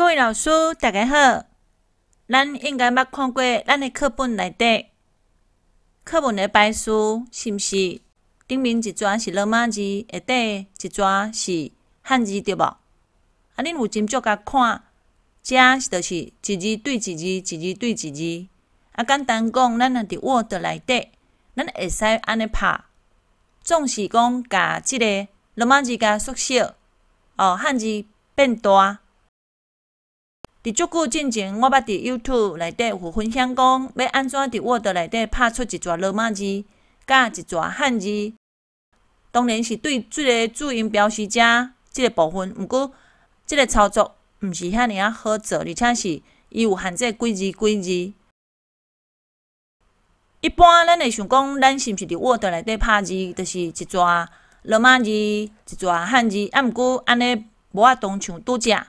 各位老师，大家好。咱应该捌看过咱的课本内底课文的排序，是毋是？顶面一撮是罗马字，下底一撮是汉字，对无？啊，恁有斟酌甲看，遮就是一字对一字，一字对一字。啊，简单讲，咱若伫 Word 内底，咱会使安尼拍，总是讲甲即个罗马字甲缩小，汉字变大。伫足久之前，我捌伫 YouTube 内底有分享讲，要安怎伫 Word 内底拍出一撮罗马字，甲一撮汉字。当然是对即个注音标识遮即个部分，毋过即个操作毋是遐尔好做，而且是伊有限制几字。一般咱会想讲，咱是毋是伫 Word 内底拍字，就是一撮罗马字，一撮汉字。啊，毋过安尼无法当像拄则。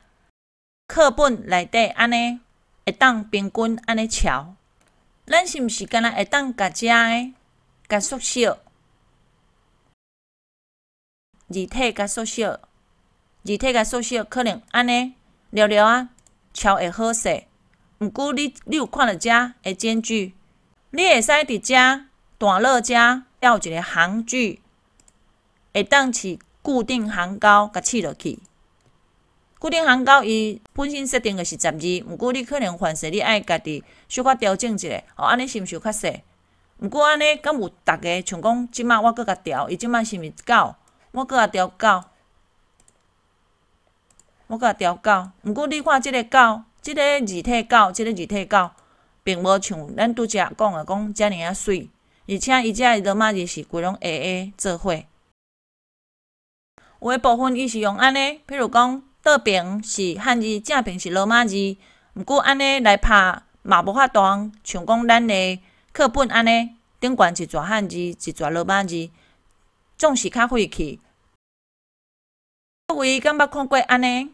课本内底安尼会当平均安尼抄，咱是毋是敢若会当甲遮个甲缩小，字体甲缩小，可能安尼寥寥啊抄会好势。毋过你有看到遮个间距，你会使伫遮段落遮要有一个行距，会当是固定行高甲刺落去。固定行高，伊本身设定的是10字，毋过你可能凡事你爱家己小可调整一下，安尼是毋是有较细？毋过安尼，敢有逐个像讲即摆我搁甲调，伊即摆是毋是9？我搁甲调9，毋过你看即个9，即个字体9，并无像咱拄则讲的讲遮尔啊水，而且伊遮罗马字是规拢 AA 做伙。有诶部分伊是用安尼，譬如讲。倒边是汉字，正边是罗马字。毋过安尼来拍嘛无法当，像讲咱的课本安尼，顶悬一撮汉字，一撮罗马字，总是较费气。各位敢捌看过安尼？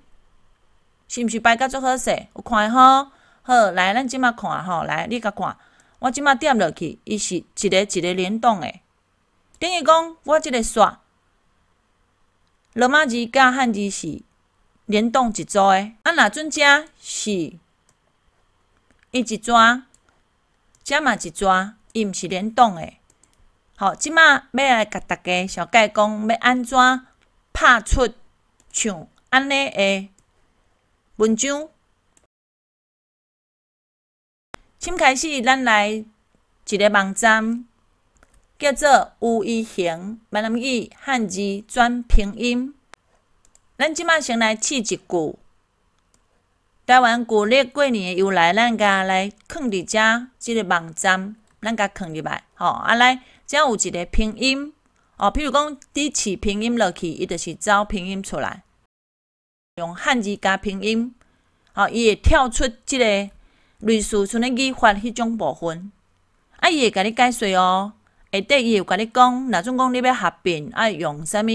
是毋是排甲足好势？有看吼？好，来，咱即马看吼，来，你甲看，我即马点落去，伊是一个联动的，等于讲我即个线，罗马字甲汉字是。联动一组的，若准遮是伊一撮，遮嘛一撮，伊毋是联动的。好，即马要来甲大家小解讲，要安怎拍出像安尼的文章。先开始，咱来一个网站，叫做吴一行闽南语汉字转拼音。咱即马先来试一句，台湾旧历过年的由来，咱甲来放伫遮即个网站，咱甲放入来，来，遮有一个拼音，譬如讲你试拼音落去，伊就是走拼音出来，用汉字加拼音，伊会跳出即个类似像咧语法迄种部分，伊会甲你解说哦，下底伊会甲你讲，若种讲你要合并，爱用啥物？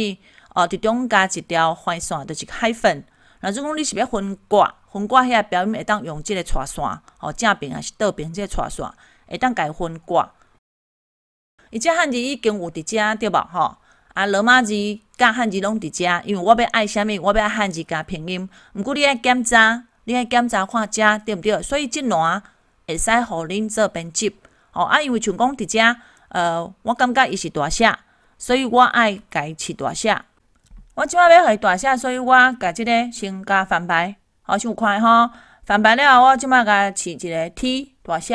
伫中加一条环线，就是海粉。若种讲你是要分割遐个标音会当用即个带线，正边还是倒边即个带线，会当家分割。伊遮汉字已经有伫遮对无？罗马字甲汉字拢伫遮，因为我要爱啥物，我要爱汉字加拼音。毋过你爱检查看遮对毋对？所以即栏会使互恁做编辑。因为像讲伫遮，我感觉伊是大写，所以我爱家伊饲大写。我即摆要互伊大写，所以我甲即个先加翻白，像有看吼。翻白了后，我即摆甲饲一个 T 大写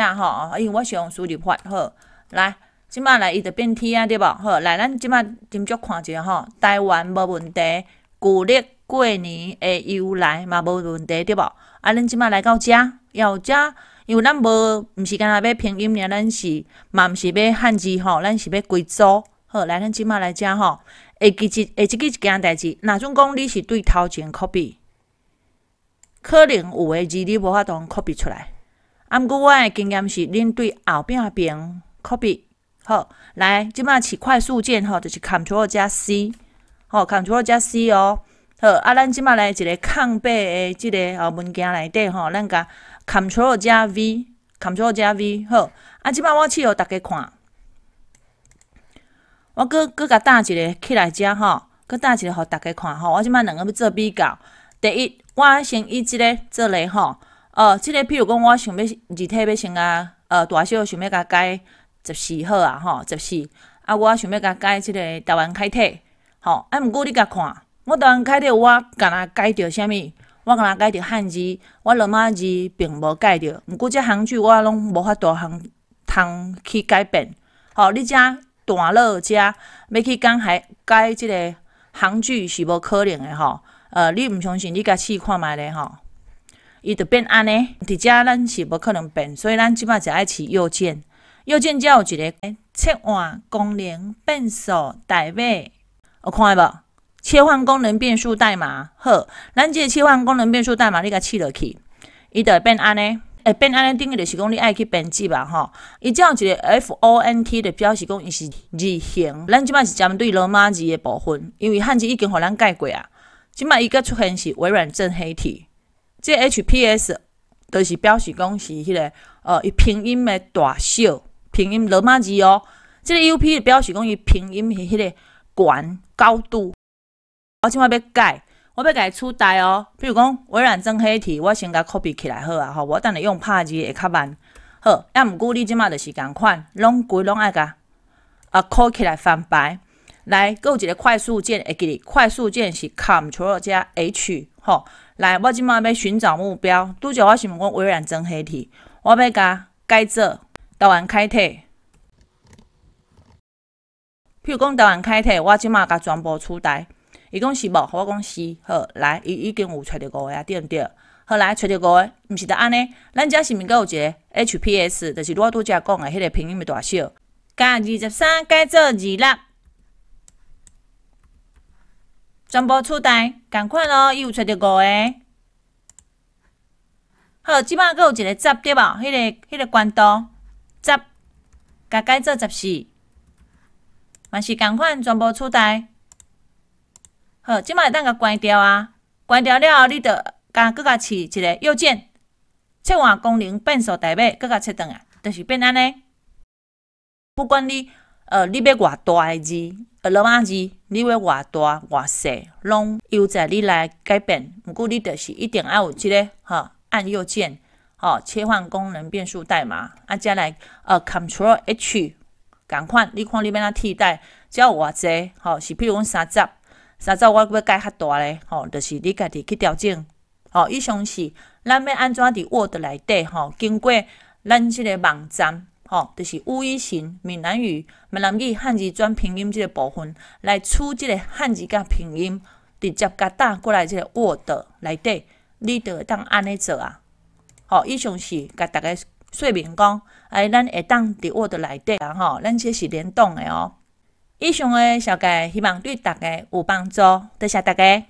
因为我是用输入法好。来，即摆来伊就变 T 啊，对无？好，来，咱即摆斟酌看一下台湾无问题，旧历过年的由来嘛无问题，对无？咱即摆来到遮，要遮，因为咱毋是干若要拼音尔，咱是嘛毋是要汉字咱是要规组。好，来，咱即摆来遮会记一件代志，若种讲你是对头前 copy， 可能有诶字你无法当 copy 出来。毋过我诶经验是，恁对后壁边 copy。好，来，即摆是快速键就是 Ctrl 加 C， Ctrl 加 C 好，咱即摆来一个空白诶即个文件内底咱甲 Ctrl 加 V，Ctrl 加 V 好。即摆我试互大家看。我搁甲打一个起来遮搁打一个互大家看我即摆两个要做比较，第一，我先以即个做例吼，即个譬如讲，我想要字体要先大小想要甲改14好啊，吼，14。啊，我想要甲改即个台湾楷体，吼。啊，毋过你甲看，我台湾楷体我敢若改着啥物？我敢若改着汉字，我罗马字并无改着。毋过这行距我拢无法度通去改变。吼，你遮大佬遮要去改即个行距是无可能的吼。你毋相信，你甲试看觅咧吼。伊就变安尼，伫遮咱是无可能变，所以咱即摆就爱试右键。右键才有一个切换功能变数代码，有看无？切换功能变数代码，好，咱即个切换功能变数代码，你甲试落去，伊就会变安尼。会变安尼，等于就是讲你爱去编辑啊，吼。伊只有一个 font 就表示讲伊是字形。咱即摆是针对罗马字的部分，因为汉字已经互咱改过啊。即摆伊个出现是微软正黑体，这 HPS 就是表示讲是迄个伊拼音的大小。拼音罗马字哦，这个 UP 表示讲伊拼音是迄个悬高度。我即摆要改，我要改取代哦。比如讲微软正黑体，我先甲 copy 起来好啊，吼，我等下用拍字会较慢。好，啊，毋过你即摆就是共款，规拢爱甲copy 起来翻白。来，佫有一个快速键，会记哩，快速键是 Ctrl 加 H， 吼。来，我即摆要寻找目标，拄则我是问讲微软正黑体，我要甲改做台湾楷体，譬如讲台湾楷体，我即马甲全部取代。伊讲是无，我讲是。好，来，伊已经有找着5个啊，对毋对？好，来找着5个，毋是得安尼。咱遮是毋是佫有一个 HPS， 就是我拄则讲的迄个拼音的大小，甲23改做26，全部取代，共款咯，伊有找着5个。好，即摆佫有一个10对无？迄个关度。10，甲改做14，嘛是共款，全部取代。好，即摆会当甲关掉啊！关掉了后，你着佫甲试一个右键，切换功能变数代码，佫甲切转来，就是变安尼。不管你你要偌大个字，罗马字，你要偌大偌细，拢由在你来改变。毋过你就是一定要有即个按右键。切换功能变数代码，再来Ctrl H， 共款，你看你要哪替代，只要有偌济，是譬如讲30我要改较大咧，就是你家己去调整。以上是咱要安怎伫 Word 内底，经过咱即个网站，就是吴以行闽南语、闽南语汉字转拼音即个部分，来取即个汉字甲拼音，直接甲打过来即个 Word 内底，你就会当安尼做啊。以上是甲大家说明讲，咱会当伫 Word 内底啊，咱这是联动的哦。以上的小解希望对大家有帮助，多谢大家。